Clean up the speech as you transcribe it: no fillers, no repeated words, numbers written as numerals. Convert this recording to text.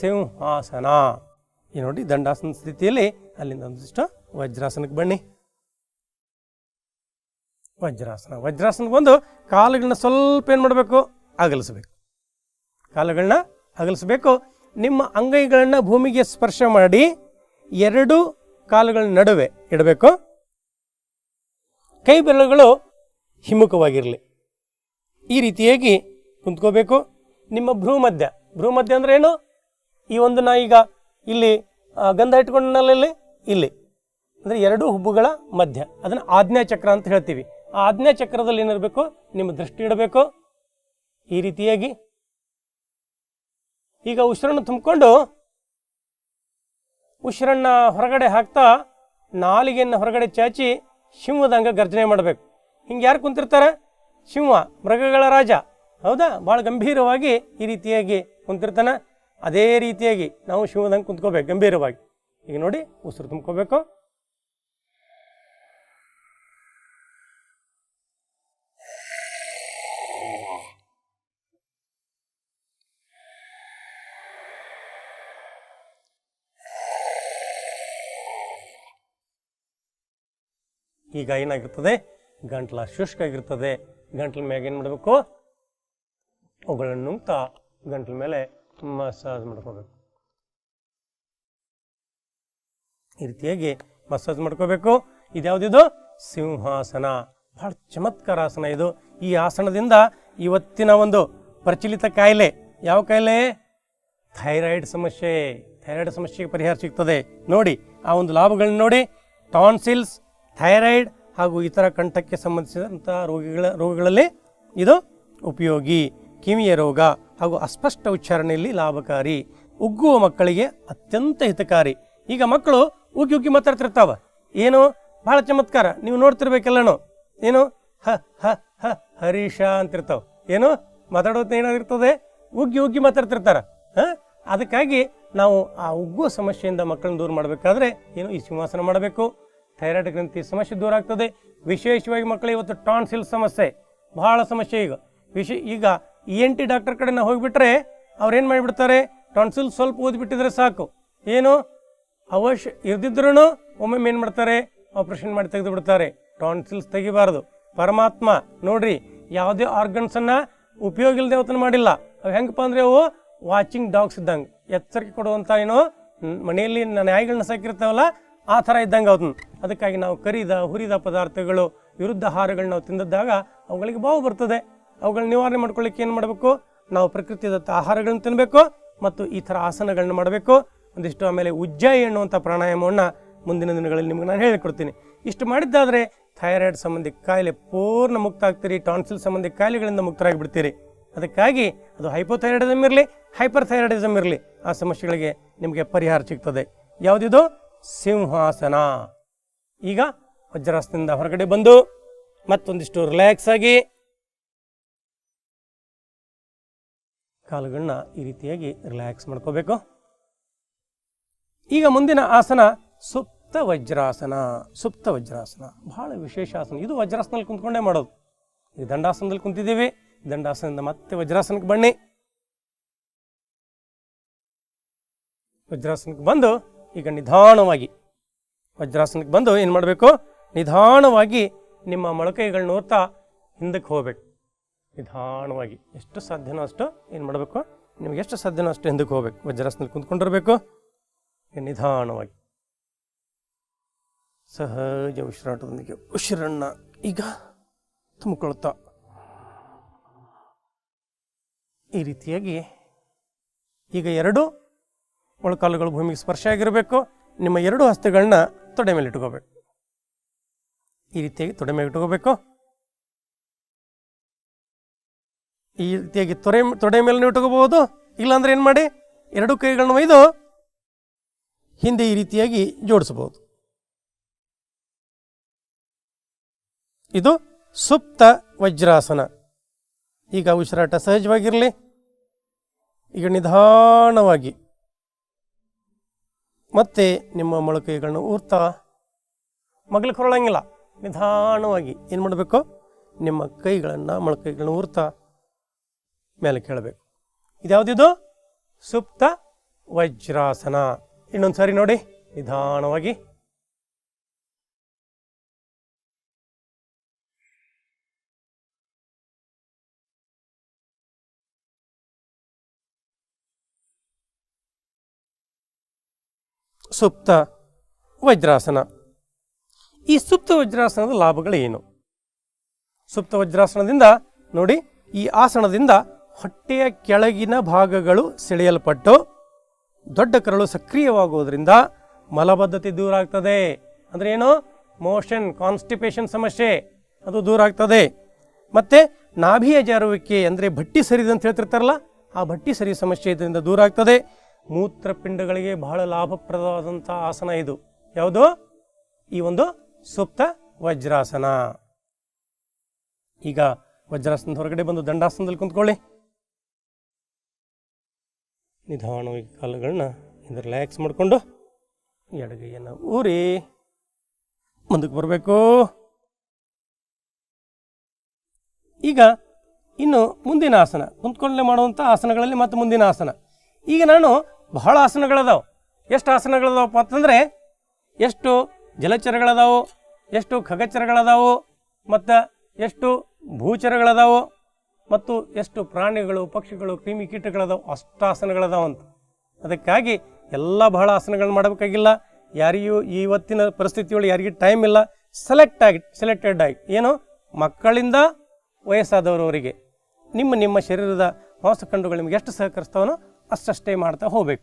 ಸಿಂಹಾಸನ. ಈ ನೋಡಿ ದಂಡಾಸನ ಸ್ಥಿತಿಯಲ್ಲಿ ಅಲ್ಲಿಂದ ಒಂದಿಷ್ಟು ವಜ್ರಾಸನಕ್ಕೆ ಬನ್ನಿ. ವಜ್ರಾಸನಕ್ಕೆ ಬಂದು ಕಾಲುಗಳನ್ನ ಸ್ವಲ್ಪ ಏನು ಮಾಡಬೇಕು, ಅಗಲಿಸಬೇಕು. ಕಾಲುಗಳನ್ನ ಅಗಲಿಸಬೇಕು. ನಿಮ್ಮ ಅಂಗೈಗಳನ್ನು ಭೂಮಿಗೆ ಸ್ಪರ್ಶ ಮಾಡಿ ಎರಡು ಕಾಲುಗಳ ನಡುವೆ ಇಡಬೇಕು. ಕೈ ಬೆರಳುಗಳು ಹಿಮ್ಮುಖವಾಗಿರಲಿ. ಈ ರೀತಿಯಾಗಿ ಕುಂತ್ಕೋಬೇಕು. ನಿಮ್ಮ ಭ್ರೂಮಧ್ಯ ಅಂದರೆ ಏನು? ಈ ಒಂದು ನಾ ಈಗ ಇಲ್ಲಿ ಗಂಧ ಇಟ್ಕೊಂಡಲ್ಲಿ ಇಲ್ಲಿ ಅಂದರೆ ಎರಡು ಹುಬ್ಬುಗಳ ಮಧ್ಯ, ಅದನ್ನು ಆಜ್ಞಾಚಕ್ರ ಅಂತ ಹೇಳ್ತೀವಿ. ಆ ಆಜ್ಞಾಚಕ್ರದಲ್ಲಿ ಏನಿರಬೇಕು, ನಿಮ್ಮ ದೃಷ್ಟಿ ಇಡಬೇಕು. ಈ ರೀತಿಯಾಗಿ ಈಗ ಉಸಿರನ್ನು ತುಂಬಿಕೊಂಡು ಉಸಿರನ್ನ ಹೊರಗಡೆ ಹಾಕ್ತಾ ನಾಲಿಗೆಯನ್ನು ಹೊರಗಡೆ ಚಾಚಿ ಸಿಂಹದಂಗ ಗರ್ಜನೆ ಮಾಡಬೇಕು. ಹಿಂಗೆ ಯಾರು ಕುಂತಿರ್ತಾರೆ? ಸಿಂಹ, ಮೃಗಗಳ ರಾಜ, ಹೌದಾ? ಭಾಳ ಗಂಭೀರವಾಗಿ ಈ ರೀತಿಯಾಗಿ ಕುಂತಿರ್ತಾನೆ. ಅದೇ ರೀತಿಯಾಗಿ ನಾವು ಸಿಂಹದಂಗೆ ಕುಂತ್ಕೋಬೇಕು ಗಂಭೀರವಾಗಿ. ಈಗ ನೋಡಿ, ಉಸಿರು ತುಂಬ್ಕೋಬೇಕು. ಈಗ ಏನಾಗಿರ್ತದೆ, ಗಂಟ್ಲ ಶುಷ್ಕ ಆಗಿರ್ತದೆ. ಗಂಟ್ಲ ಮ್ಯಾಗ ಏನು ಮಾಡಬೇಕು, ಅವುಗಳನ್ನು ನುಂಗ್ತಾ ಗಂಟ್ಲ ಮೇಲೆ ಮಸಾಜ್ ಮಾಡ್ಕೋಬೇಕು. ಈ ರೀತಿಯಾಗಿ ಮಸಾಜ್ ಮಾಡ್ಕೋಬೇಕು. ಇದ್ಯಾವುದಿದು? ಸಿಂಹಾಸನ. ಬಹಳ ಚಮತ್ಕಾರ ಆಸನ ಇದು. ಈ ಆಸನದಿಂದ ಇವತ್ತಿನ ಒಂದು ಪ್ರಚಲಿತ ಕಾಯಿಲೆ, ಯಾವ ಕಾಯಿಲೆ? ಥೈರಾಯ್ಡ್ ಸಮಸ್ಯೆಗೆ ಪರಿಹಾರ ಸಿಗ್ತದೆ. ನೋಡಿ ಆ ಒಂದು ಲಾಭಗಳನ್ನ ನೋಡಿ. ಟಾನ್ಸಿಲ್ಸ್, ಥೈರಾಯ್ಡ್ ಹಾಗೂ ಇತರ ಕಂಠಕ್ಕೆ ಸಂಬಂಧಿಸಿದಂಥ ರೋಗಗಳಲ್ಲಿ ಇದು ಉಪಯೋಗಿ. ಕಿವಿಯ ರೋಗ ಹಾಗೂ ಅಸ್ಪಷ್ಟ ಉಚ್ಚಾರಣೆಯಲ್ಲಿ ಲಾಭಕಾರಿ. ಉಗ್ಗುವ ಮಕ್ಕಳಿಗೆ ಅತ್ಯಂತ ಹಿತಕಾರಿ. ಈಗ ಮಕ್ಕಳು ಉಗ್ಗಿ ಮಾತಾಡ್ತಿರ್ತಾವ. ಏನು ಬಹಳ ಚಮತ್ಕಾರ, ನೀವು ನೋಡ್ತಿರ್ಬೇಕೆಲ್ಲನೂ. ಏನು ಹ ಹ ಹ ಹರೀಶ ಅಂತಿರ್ತಾವ. ಏನು ಮಾತಾಡೋದು ಏನಾಗಿರ್ತದೆ, ಉಗ್ಗಿ ಮಾತಾಡ್ತಿರ್ತಾರ. ಅದಕ್ಕಾಗಿ ನಾವು ಆ ಉಗ್ಗುವ ಸಮಸ್ಯೆಯಿಂದ ಮಕ್ಕಳನ್ನ ದೂರ ಮಾಡಬೇಕಾದ್ರೆ ಏನು, ಈ ಸಿಂಹಾಸನ ಮಾಡಬೇಕು. ಥೈರಾಯ್ಡ್ ಗ್ರಂಥಿ ಸಮಸ್ಯೆ ದೂರ ಆಗ್ತದೆ. ವಿಶೇಷವಾಗಿ ಮಕ್ಕಳು ಇವತ್ತು ಟಾನ್ಸಿಲ್ ಸಮಸ್ಯೆ ಬಹಳ ಸಮಸ್ಯೆ. ಈಗ ENT ಡಾಕ್ಟರ್ ಕಡೆ ನಾವು ಹೋಗಿಬಿಟ್ರೆ ಅವ್ರೇನು ಮಾಡಿಬಿಡ್ತಾರೆ, ಟಾನ್ಸಿಲ್ ಸ್ವಲ್ಪ ಓದಿಬಿಟ್ಟಿದ್ರೆ ಸಾಕು, ಏನು ಅವಶ್ಯ ಇರ್ದಿದ್ರೂ ಒಮ್ಮೊಮ್ಮೆ ಏನು ಮಾಡ್ತಾರೆ, ಆಪರೇಷನ್ ಮಾಡಿ ತೆಗೆದು ಬಿಡ್ತಾರೆ. ಟಾನ್ಸಿಲ್ಸ್ ತೆಗಿಬಾರ್ದು. ಪರಮಾತ್ಮ ನೋಡ್ರಿ, ಯಾವುದೇ ಆರ್ಗನ್ಸನ್ನು ಉಪಯೋಗ ಇಲ್ಲದೆ ಅವತ್ತನ್ನು ಮಾಡಿಲ್ಲ. ಅವು ಹೆಂಗಪ್ಪ ಅಂದರೆ ಅವು ವಾಚಿಂಗ್ ಡಾಗ್ಸ್ ಇದ್ದಂಗೆ, ಎಚ್ಚರಿಕೆ ಕೊಡುವಂಥ ಏನೋ ಮನೆಯಲ್ಲಿ ನಾಯಿಗಳನ್ನ ಸಾಕಿರ್ತಾವಲ್ಲ, ಆ ಥರ ಇದ್ದಂಗೆ ಅವನ್ನ. ಅದಕ್ಕಾಗಿ ನಾವು ಕರಿದ ಹುರಿದ ಪದಾರ್ಥಗಳು, ವಿರುದ್ಧ ಆಹಾರಗಳು ನಾವು ತಿಂದಿದ್ದಾಗ ಅವುಗಳಿಗೆ ಬಾವು ಬರ್ತದೆ. ಅವುಗಳನ್ನ ನಿವಾರಣೆ ಮಾಡ್ಕೊಳ್ಳಿಕ್ಕೆ ಏನು ಮಾಡಬೇಕು, ನಾವು ಪ್ರಕೃತಿದತ್ತ ಆಹಾರಗಳನ್ನ ತಿನ್ನಬೇಕು ಮತ್ತು ಈ ಥರ ಆಸನಗಳನ್ನ ಮಾಡಬೇಕು ಒಂದಿಷ್ಟು. ಆಮೇಲೆ ಉಜ್ಜಾಯಿ ಎನ್ನುವಂಥ ಪ್ರಾಣಾಯಾಮವನ್ನು ಮುಂದಿನ ದಿನಗಳಲ್ಲಿ ನಿಮ್ಗೆ ನಾನು ಹೇಳಿಕೊಡ್ತೀನಿ. ಇಷ್ಟು ಮಾಡಿದ್ದಾದರೆ ಥೈರಾಯ್ಡ್ ಸಂಬಂಧಿ ಕಾಯಿಲೆ ಪೂರ್ಣ ಮುಕ್ತ ಆಗ್ತೀರಿ. ಟಾನ್ಸಿಲ್ ಸಂಬಂಧಿ ಕಾಯಿಲೆಗಳಿಂದ ಮುಕ್ತರಾಗಿಬಿಡ್ತೀರಿ. ಅದಕ್ಕಾಗಿ ಅದು ಹೈಪೋಥೈರಾಯ್ಡಿಸಮ್ ಇರಲಿ, ಹೈಪರ್ ಥೈರಾಯ್ಡಿಸಮ್ ಇರಲಿ, ಆ ಸಮಸ್ಯೆಗಳಿಗೆ ನಿಮಗೆ ಪರಿಹಾರ ಸಿಗ್ತದೆ. ಯಾವುದಿದು? ಸಿಂಹಾಸನ. ಈಗ ವಜ್ರಾಸನದಿಂದ ಹೊರಗಡೆ ಬಂದು ಮತ್ತೊಂದಿಷ್ಟು ರಿಲ್ಯಾಕ್ಸ್ ಆಗಿ ಕಾಲುಗಳನ್ನ ಈ ರೀತಿಯಾಗಿ ರಿಲ್ಯಾಕ್ಸ್ ಮಾಡ್ಕೋಬೇಕು. ಈಗ ಮುಂದಿನ ಆಸನ ಸುಪ್ತ ವಜ್ರಾಸನ. ಬಹಳ ವಿಶೇಷ ಆಸನ ಇದು. ವಜ್ರಾಸನದಲ್ಲಿ ಕುಂತ್ಕೊಂಡೇ ಮಾಡೋದು. ಈಗ ದಂಡಾಸನದಲ್ಲಿ ಕುಂತಿದ್ದೀವಿ. ದಂಡಾಸನದಿಂದ ಮತ್ತೆ ವಜ್ರಾಸನಕ್ಕೆ ಬನ್ನಿ. ವಜ್ರಾಸನಕ್ಕೆ ಬಂದು ಈಗ ನಿಧಾನವಾಗಿ ವಜ್ರಾಸನಕ್ಕೆ ಬಂದು ಏನು ಮಾಡಬೇಕು, ನಿಧಾನವಾಗಿ ನಿಮ್ಮ ಮೊಳಕೈಗಳನ್ನ ನೋಡ್ತಾ ಹಿಂದಕ್ಕೆ ಹೋಗ್ಬೇಕು. ನಿಧಾನವಾಗಿ ಎಷ್ಟು ಸಾಧ್ಯನೋ ಅಷ್ಟು ಏನು ಮಾಡಬೇಕು, ನಿಮ್ಗೆ ಎಷ್ಟು ಸಾಧ್ಯನೋ ಅಷ್ಟು ಹಿಂದಕ್ಕೆ ಹೋಗ್ಬೇಕು. ವಜ್ರಾಸನದಲ್ಲಿ ಕುಂತ್ಕೊಂಡಿರ್ಬೇಕು. ನಿಧಾನವಾಗಿ ಸಹಜ ಉಸಿರಾಟದೊಂದಿಗೆ ಉಸಿರನ್ನು ಈಗ ತುಂಬಿಕೊಳ್ತಾ ಈ ರೀತಿಯಾಗಿ ಈಗ ಎರಡು ಮೊಳಕಾಲುಗಳು ಭೂಮಿಗೆ ಸ್ಪರ್ಶ ಆಗಿರಬೇಕು. ನಿಮ್ಮ ಎರಡು ಹಸ್ತಗಳನ್ನ ತೊಡೆ ಮೇಲೆ ಇಟ್ಕೋಬೇಕು. ಈ ರೀತಿಯಾಗಿ ತೊಡೆ ಮೇಲೆ ಇಟ್ಕೋಬೇಕು. ಈ ರೀತಿಯಾಗಿ ತೊಡೆ ಮೇಲೆ ಇಟ್ಕೋಬಹುದು. ಇಲ್ಲಾಂದ್ರೆ ಏನು ಮಾಡಿ, ಎರಡು ಕೈಗಳನ್ನ ಒಯ್ದು ಹಿಂದೆ ಈ ರೀತಿಯಾಗಿ ಜೋಡಿಸಬಹುದು. ಇದು ಸುಪ್ತ ವಜ್ರಾಸನ. ಈಗ ಉಸಿರಾಟ ಸಹಜವಾಗಿರಲಿ. ಈಗ ನಿಧಾನವಾಗಿ ಮತ್ತೆ ನಿಮ್ಮ ಮೊಳಕೈಗಳನ್ನ ಊರ್ತಾ, ಮಗ್ಲಿಕ್ಕೆ ಹೊರಳಂಗಿಲ್ಲ, ನಿಧಾನವಾಗಿ ಏನು ಮಾಡಬೇಕು, ನಿಮ್ಮ ಕೈಗಳನ್ನು ಮೊಳಕೈಗಳನ್ನ ಊರ್ತಾ ಮೇಲೆ ಕೇಳಬೇಕು. ಇದ್ಯಾವುದಿದು? ಸುಪ್ತ ವಜ್ರಾಸನ. ಇನ್ನೊಂದು ಸಾರಿ ನೋಡಿ ನಿಧಾನವಾಗಿ. ಸುಪ್ತ ವಜ್ರಾಸನ. ಈ ಸುಪ್ತ ವಜ್ರಾಸನದ ಲಾಭಗಳೇನು? ಸುಪ್ತ ವಜ್ರಾಸನದಿಂದ ನೋಡಿ, ಈ ಆಸನದಿಂದ ಹೊಟ್ಟೆಯ ಕೆಳಗಿನ ಭಾಗಗಳು ಸೆಳೆಯಲ್ಪಟ್ಟು ದೊಡ್ಡ ಕರಳು ಸಕ್ರಿಯವಾಗುವುದರಿಂದ ಮಲಬದ್ಧತೆ ದೂರ ಆಗ್ತದೆ. ಅಂದರೆ ಏನು? ಮೋಷನ್ ಕಾನ್ಸ್ಟಿಪೇಷನ್ ಸಮಸ್ಯೆ ಅದು ದೂರ ಆಗ್ತದೆ. ಮತ್ತು ನಾಭಿಯ ಜಾರುವಿಕೆ ಅಂದರೆ ಭಟ್ಟಿ ಸರಿದು ಅಂತ ಹೇಳ್ತಿರ್ತಾರಲ್ಲ, ಆ ಭಟ್ಟಿ ಸರಿ ಸಮಸ್ಯೆ ಇದರಿಂದ ದೂರ ಆಗ್ತದೆ. ಮೂತ್ರಪಿಂಡಗಳಿಗೆ ಬಹಳ ಲಾಭಪ್ರದವಾದಂಥ ಆಸನ ಇದು. ಯಾವುದು? ಈ ಒಂದು ಸುಪ್ತ ವಜ್ರಾಸನ. ಈಗ ವಜ್ರಾಸನದ ಹೊರಗಡೆ ಬಂದು ದಂಡಾಸನದಲ್ಲಿ ಕುಂತ್ಕೊಳ್ಳಿ. ನಿಧಾನವಾಗಿ ಕಾಲುಗಳನ್ನ ಇದು ರಿಲ್ಯಾಕ್ಸ್ ಮಾಡಿಕೊಂಡು ಎಡಗೈಯನ್ನು ಊರಿ ಮುಂದಕ್ಕೆ ಬರಬೇಕು. ಈಗ ಇನ್ನು ಮುಂದಿನ ಆಸನ, ಕುಂತ್ಕೊಂಡೇ ಮಾಡುವಂಥ ಆಸನಗಳಲ್ಲಿ ಮತ್ತು ಮುಂದಿನ ಆಸನ. ಈಗ ನಾನು ಬಹಳ ಆಸನಗಳದಾವೆ. ಎಷ್ಟು ಆಸನಗಳದಾವಪ್ಪ ಅಂತಂದರೆ, ಎಷ್ಟು ಜಲಚರಗಳದಾವು, ಎಷ್ಟು ಖಗಚರಗಳದಾವು, ಮತ್ತು ಎಷ್ಟು ಭೂಚರಗಳದಾವು, ಮತ್ತು ಎಷ್ಟು ಪ್ರಾಣಿಗಳು, ಪಕ್ಷಿಗಳು, ಕ್ರಿಮಿ ಕೀಟಗಳದಾವು, ಅಷ್ಟು ಆಸನಗಳದಾವಂತ. ಅದಕ್ಕಾಗಿ ಎಲ್ಲ ಬಹಳ ಆಸನಗಳನ್ನ ಮಾಡಬೇಕಾಗಿಲ್ಲ. ಯಾರಿಗೂ ಇವತ್ತಿನ ಪರಿಸ್ಥಿತಿಯೊಳಗೆ ಯಾರಿಗೂ ಟೈಮ್ ಇಲ್ಲ. ಸೆಲೆಕ್ಟೆಡ್ ಆಗಿ ಏನು, ಮಕ್ಕಳಿಂದ ವಯಸ್ಸಾದವರವರಿಗೆ ನಿಮ್ಮ ಶರೀರದ ಮಾಂಸಖಂಡಗಳು ನಿಮ್ಗೆ ಎಷ್ಟು ಸಹಕರಿಸ್ತಾವನೋ ಅಷ್ಟೇ ಮಾಡ್ತಾ ಹೋಗಬೇಕು.